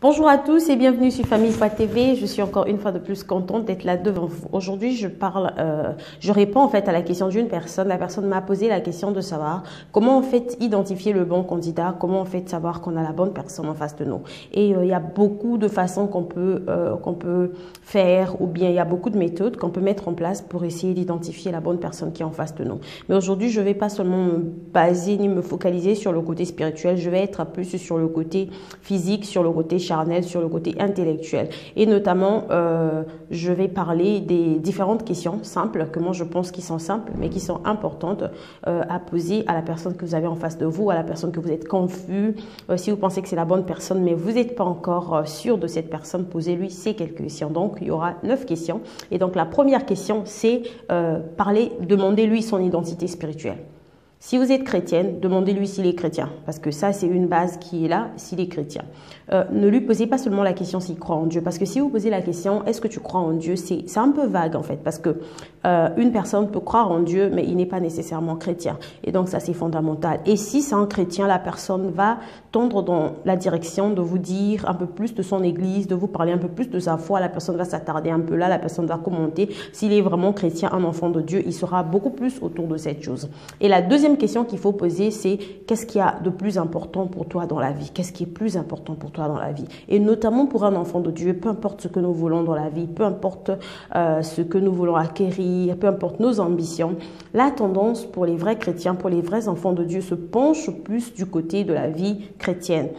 Bonjour à tous et bienvenue sur Famille.tv. Je suis encore une fois de plus contente d'être là devant vous. Aujourd'hui, je réponds en fait à la question d'une personne. La personne m'a posé la question de savoir comment en fait identifier le bon candidat, comment en fait savoir qu'on a la bonne personne en face de nous. Et il y a beaucoup de façons qu'on peut faire, ou bien il y a beaucoup de méthodes qu'on peut mettre en place pour essayer d'identifier la bonne personne qui est en face de nous. Mais aujourd'hui, je vais pas seulement me baser ni me focaliser sur le côté spirituel, je vais être plus sur le côté physique, sur le côté charnel, sur le côté intellectuel. Et notamment, je vais parler des différentes questions simples, que moi je pense qui sont simples, mais qui sont importantes à poser à la personne que vous avez en face de vous, à la personne que vous êtes confus. Si vous pensez que c'est la bonne personne, mais vous n'êtes pas encore sûr de cette personne, posez-lui ces quelques questions. Donc, il y aura 9 questions. Et donc, la première question, c'est demandez-lui son identité spirituelle. Si vous êtes chrétienne, demandez-lui s'il est chrétien, parce que ça, c'est une base qui est là, s'il est chrétien. Ne lui posez pas seulement la question s'il croit en Dieu, parce que si vous posez la question, est-ce que tu crois en Dieu, c'est un peu vague en fait, parce que une personne peut croire en Dieu, mais il n'est pas nécessairement chrétien. Et donc ça, c'est fondamental. Et si c'est un chrétien, la personne va tendre dans la direction de vous dire un peu plus de son église, de vous parler un peu plus de sa foi. La personne va s'attarder un peu là, la personne va commenter. S'il est vraiment chrétien, un enfant de Dieu, il sera beaucoup plus autour de cette chose. Et la deuxième question qu'il faut poser, c'est qu'est-ce qu'il y a de plus important pour toi dans la vie? Qu'est-ce qui est plus important pour toi dans la vie? Et notamment pour un enfant de Dieu, peu importe ce que nous voulons dans la vie, peu importe ce que nous voulons acquérir, peu importe nos ambitions, la tendance pour les vrais chrétiens, pour les vrais enfants de Dieu se penche plus du côté de la vie chrétienne.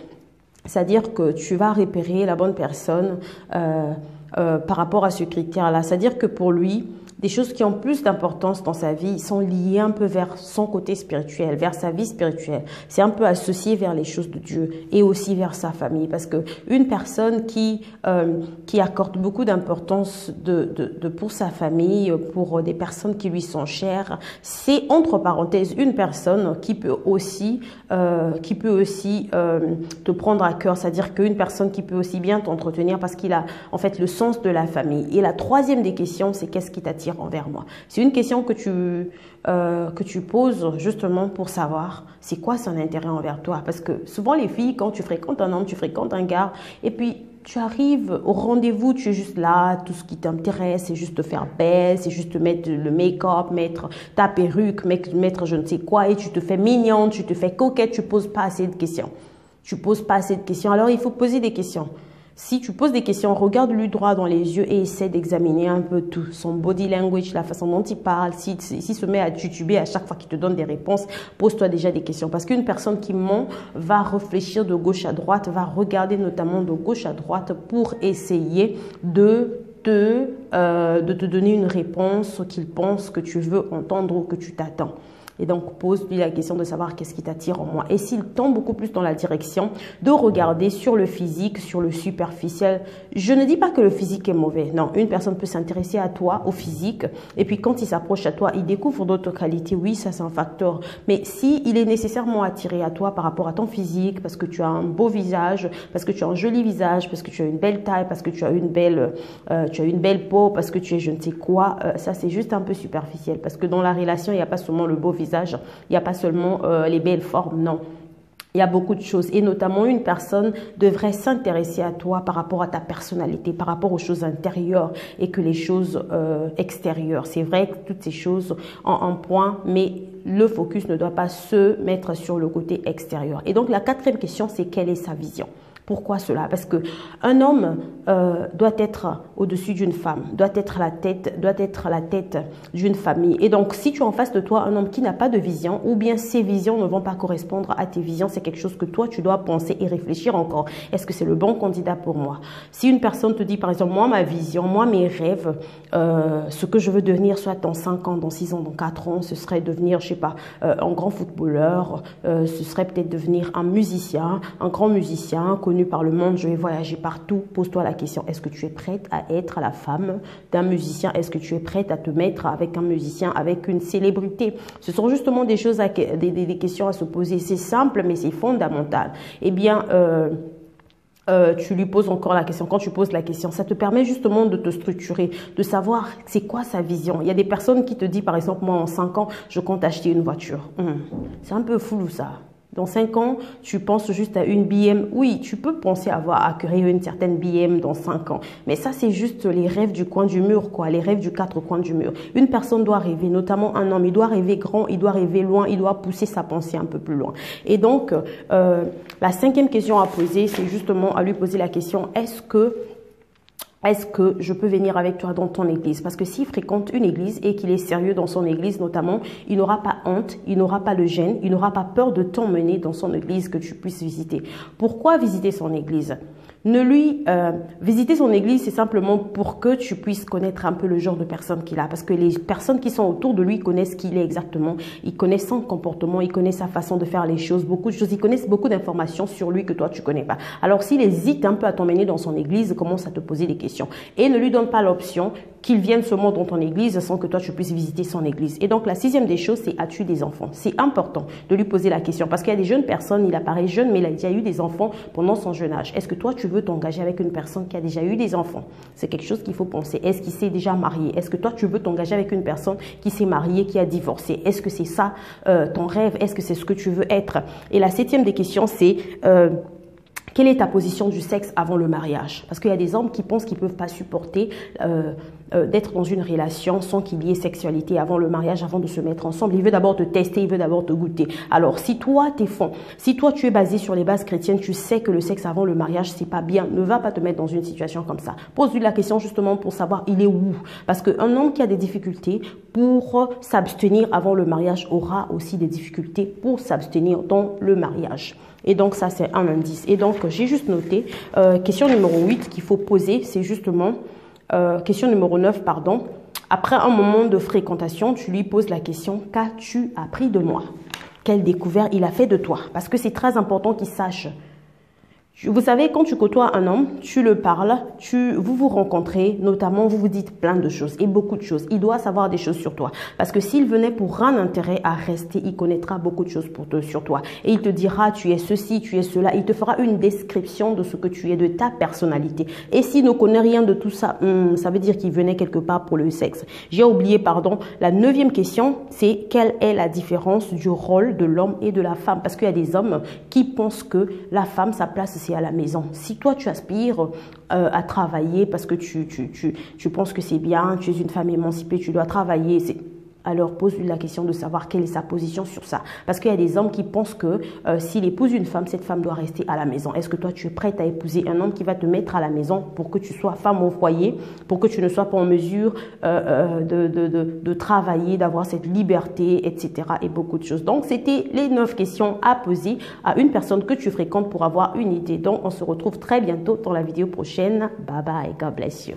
C'est-à-dire que tu vas repérer la bonne personne par rapport à ce critère-là. C'est-à-dire que pour lui, des choses qui ont plus d'importance dans sa vie sont liées un peu vers son côté spirituel, vers sa vie spirituelle. C'est un peu associé vers les choses de Dieu et aussi vers sa famille. Parce que une personne qui accorde beaucoup d'importance pour sa famille, pour des personnes qui lui sont chères, c'est entre parenthèses une personne qui peut aussi te prendre à cœur. C'est-à-dire qu'une personne qui peut aussi bien t'entretenir parce qu'il a en fait le sens de la famille. Et la troisième des questions, c'est qu'est-ce qui t'attire envers moi? C'est une question que tu poses justement pour savoir c'est quoi son intérêt envers toi. Parce que souvent les filles, quand tu fréquentes un homme, tu fréquentes un gars, et puis tu arrives au rendez-vous, tu es juste là, tout ce qui t'intéresse, c'est juste te faire belle, c'est juste te mettre le make-up, mettre ta perruque, mettre je ne sais quoi, et tu te fais mignonne, tu te fais coquette, tu poses pas assez de questions. Tu poses pas assez de questions. Alors il faut poser des questions. Si tu poses des questions, regarde-lui droit dans les yeux et essaie d'examiner un peu tout. Son body language, la façon dont il parle, s'il se met à tutuber à chaque fois qu'il te donne des réponses, pose-toi déjà des questions. Parce qu'une personne qui ment va réfléchir de gauche à droite, va regarder notamment de gauche à droite pour essayer de te donner une réponse qu'il pense que tu veux entendre ou que tu t'attends. Et donc, pose-lui la question de savoir qu'est-ce qui t'attire en moi. Et s'il tend beaucoup plus dans la direction de regarder sur le physique, sur le superficiel, je ne dis pas que le physique est mauvais. Non, une personne peut s'intéresser à toi, au physique, et puis quand il s'approche à toi, il découvre d'autres qualités. Oui, ça c'est un facteur. Mais si il est nécessairement attiré à toi par rapport à ton physique, parce que tu as un beau visage, parce que tu as un joli visage, parce que tu as une belle taille, parce que tu as une belle peau, parce que tu es je ne sais quoi, ça c'est juste un peu superficiel. Parce que dans la relation, il n'y a pas seulement le beau visage, il n'y a pas seulement les belles formes, non. Il y a beaucoup de choses et notamment une personne devrait s'intéresser à toi par rapport à ta personnalité, par rapport aux choses intérieures et que les choses extérieures. C'est vrai que toutes ces choses ont un point, mais le focus ne doit pas se mettre sur le côté extérieur. Et donc la quatrième question, c'est quelle est sa vision? Pourquoi cela? Parce que un homme doit être au-dessus d'une femme, doit être la tête d'une famille. Et donc, si tu as en face de toi un homme qui n'a pas de vision, ou bien ses visions ne vont pas correspondre à tes visions, c'est quelque chose que toi, tu dois penser et réfléchir encore. Est-ce que c'est le bon candidat pour moi? Si une personne te dit, par exemple, moi, ma vision, moi, mes rêves, ce que je veux devenir, soit dans 5 ans, dans 6 ans, dans 4 ans, ce serait devenir, je sais pas, un grand footballeur, ce serait peut-être devenir un musicien, un grand musicien, connu par le monde, je vais voyager partout. Pose-toi la question, est-ce que tu es prête à être la femme d'un musicien? Est-ce que tu es prête à te mettre avec un musicien, avec une célébrité? Ce sont justement des choses, des questions à se poser. C'est simple, mais c'est fondamental. Eh bien, tu lui poses encore la question. Quand tu poses la question, ça te permet justement de te structurer, de savoir c'est quoi sa vision. Il y a des personnes qui te disent, par exemple, moi en 5 ans, je compte acheter une voiture. C'est un peu flou ça. Dans 5 ans, tu penses juste à une BM. Oui, tu peux penser à acquérir une certaine BM dans 5 ans. Mais ça, c'est juste les rêves du coin du mur, quoi. Les rêves du 4 coins du mur. Une personne doit rêver, notamment un homme. Il doit rêver grand, il doit rêver loin, il doit pousser sa pensée un peu plus loin. Et donc, la 5e question à poser, c'est justement à lui poser la question, est-ce que je peux venir avec toi dans ton église? Parce que s'il fréquente une église et qu'il est sérieux dans son église notamment, il n'aura pas honte, il n'aura pas le gêne, il n'aura pas peur de t'emmener dans son église que tu puisses visiter. Pourquoi visiter son église? Visiter son église, c'est simplement pour que tu puisses connaître un peu le genre de personne qu'il a. Parce que les personnes qui sont autour de lui connaissent qui il est exactement. Ils connaissent son comportement, ils connaissent sa façon de faire les choses, beaucoup de choses. Ils connaissent beaucoup d'informations sur lui que toi, tu connais pas. Alors, s'il hésite un peu à t'emmener dans son église, commence à te poser des questions. Et ne lui donne pas l'option qu'il vienne seulement dans ton église sans que toi, tu puisses visiter son église. Et donc, la 6e des choses, c'est as-tu des enfants? C'est important de lui poser la question. Parce qu'il y a des jeunes personnes, il apparaît jeune, mais il a déjà eu des enfants pendant son jeune âge. Est-ce que toi, tu veux t'engager avec une personne qui a déjà eu des enfants? C'est quelque chose qu'il faut penser. Est-ce qu'il s'est déjà marié? Est-ce que toi, tu veux t'engager avec une personne qui s'est mariée, qui a divorcé? Est-ce que c'est ça ton rêve? Est-ce que c'est ce que tu veux être? Et la 7e des questions, c'est quelle est ta position du sexe avant le mariage? Parce qu'il y a des hommes qui pensent qu'ils ne peuvent pas supporter d'être dans une relation sans qu'il y ait sexualité avant le mariage, avant de se mettre ensemble. Il veut d'abord te tester, il veut d'abord te goûter. Alors, si toi, tu es basé sur les bases chrétiennes, tu sais que le sexe avant le mariage, c'est pas bien. Ne va pas te mettre dans une situation comme ça. Pose-lui la question justement pour savoir il est où. Parce qu'un homme qui a des difficultés pour s'abstenir avant le mariage aura aussi des difficultés pour s'abstenir dans le mariage. Et donc, ça, c'est un indice. Et donc, j'ai juste noté, question numéro 8 qu'il faut poser, c'est justement, question numéro 9, pardon. Après un moment de fréquentation, tu lui poses la question, qu'as-tu appris de moi? Quelle découverte il a fait de toi? Parce que c'est très important qu'il sache. Vous savez, quand tu côtoies un homme, tu le parles, vous vous rencontrez, notamment vous vous dites plein de choses et beaucoup de choses. Il doit savoir des choses sur toi. Parce que s'il venait pour un intérêt à rester, il connaîtra beaucoup de choses sur toi. Et il te dira, tu es ceci, tu es cela. Il te fera une description de ce que tu es, de ta personnalité. Et s'il ne connaît rien de tout ça, ça veut dire qu'il venait quelque part pour le sexe. J'ai oublié, pardon, la 9e question, c'est quelle est la différence du rôle de l'homme et de la femme? Parce qu'il y a des hommes qui pensent que la femme, sa place, c'est à la maison. Si toi, tu aspires à travailler parce que tu penses que c'est bien, tu es une femme émancipée, tu dois travailler, alors pose-lui la question de savoir quelle est sa position sur ça. Parce qu'il y a des hommes qui pensent que s'il épouse une femme, cette femme doit rester à la maison. Est-ce que toi, tu es prête à épouser un homme qui va te mettre à la maison pour que tu sois femme au foyer, pour que tu ne sois pas en mesure de travailler, d'avoir cette liberté, etc. et beaucoup de choses. Donc, c'était les 9 questions à poser à une personne que tu fréquentes pour avoir une idée. Donc, on se retrouve très bientôt dans la vidéo prochaine. Bye bye, God bless you.